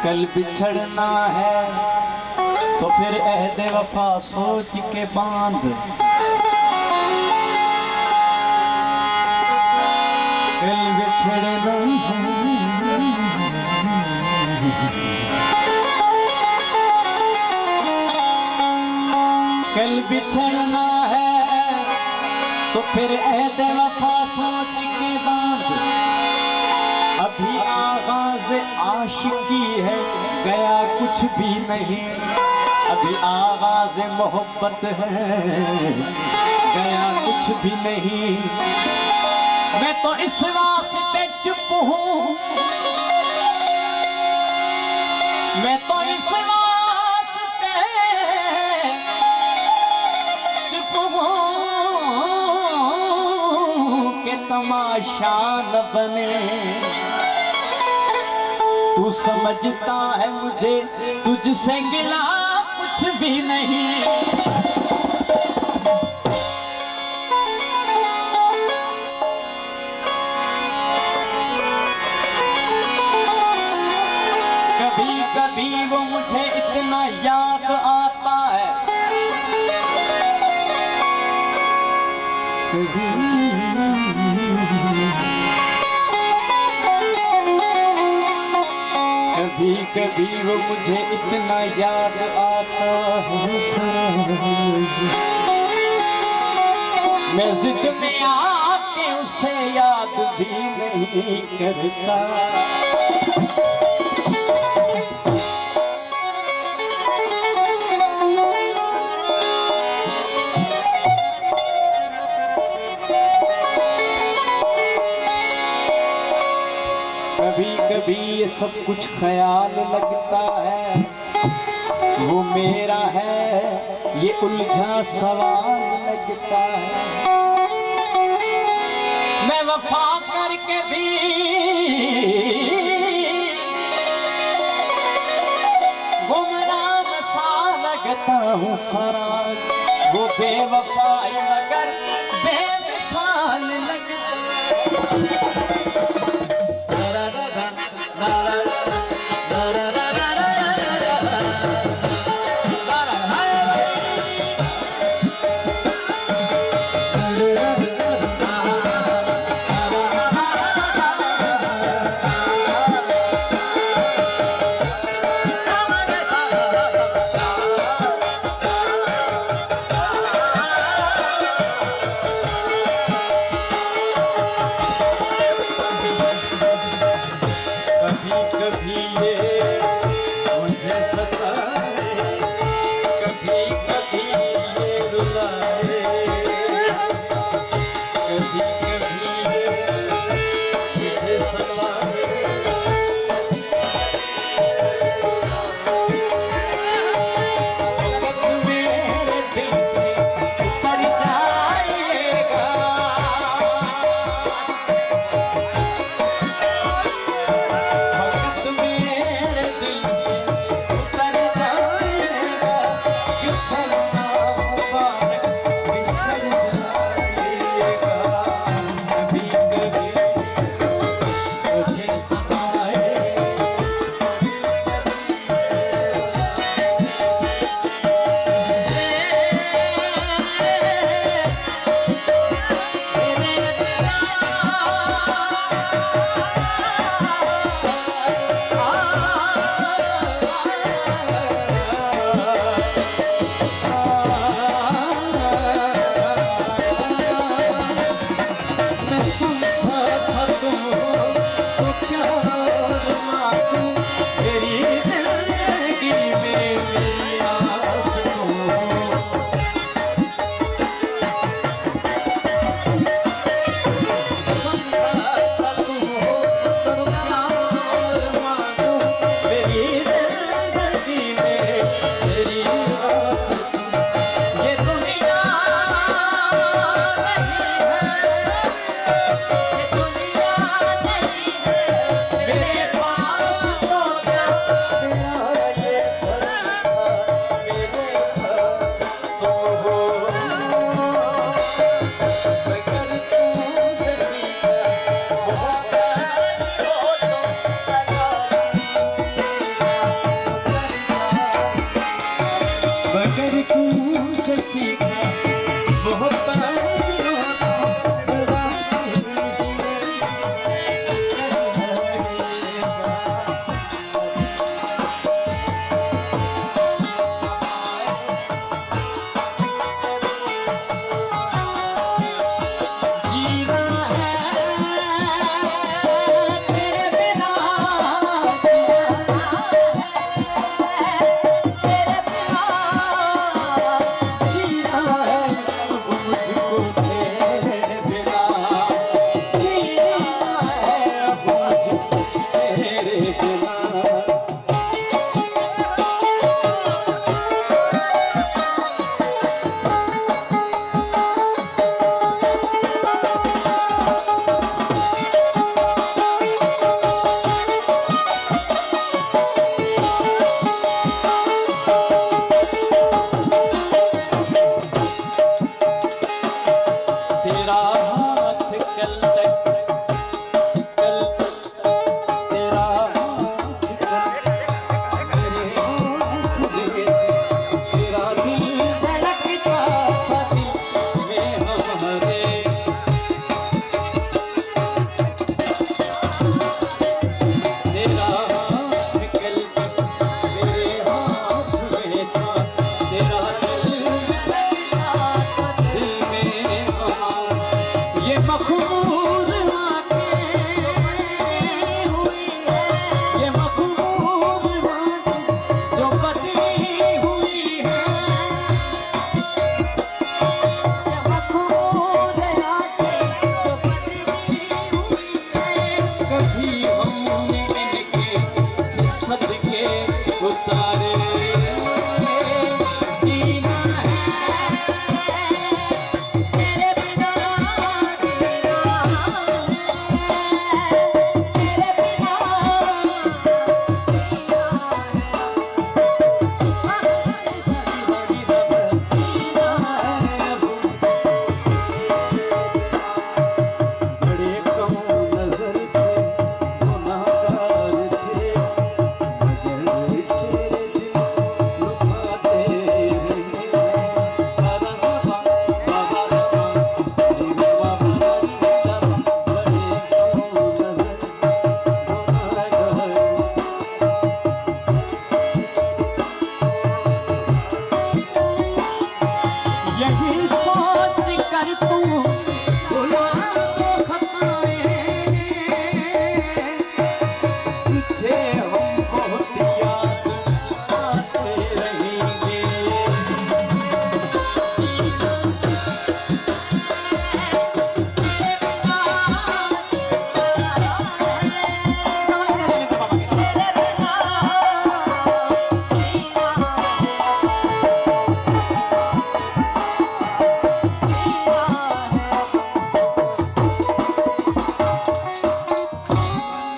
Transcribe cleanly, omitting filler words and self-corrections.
कल बिछड़ना है तो फिर अहद वफा सोच के बांध। कल बिछड़ना है, कल बिछड़ना है तो फिर अहद वफा सोच के बांध। अभी आगाज़ आशिकी है, गया कुछ भी नहीं। अभी आगाज़ मोहब्बत है, गया कुछ भी नहीं। मैं तो इस वास्ते चुप हूँ, मैं तो इस वास्ते चुप हूँ कि तमाशा न बने। तू समझता है मुझे तुझसे गिला कुछ भी नहीं। कभी कभी वो मुझे इतना याद आता है, कभी कभी वो मुझे इतना याद आता है। मैं जिद में आके उसे याद भी नहीं करता। कभी कभी ये सब कुछ ख्याल लगता है, वो मेरा है ये उलझा सवाल लगता है। मैं वफा करके भी गुमराह सा लगता हूँ फराज। वो बेवफाई मगर बेमिसाल लगता है। Yes.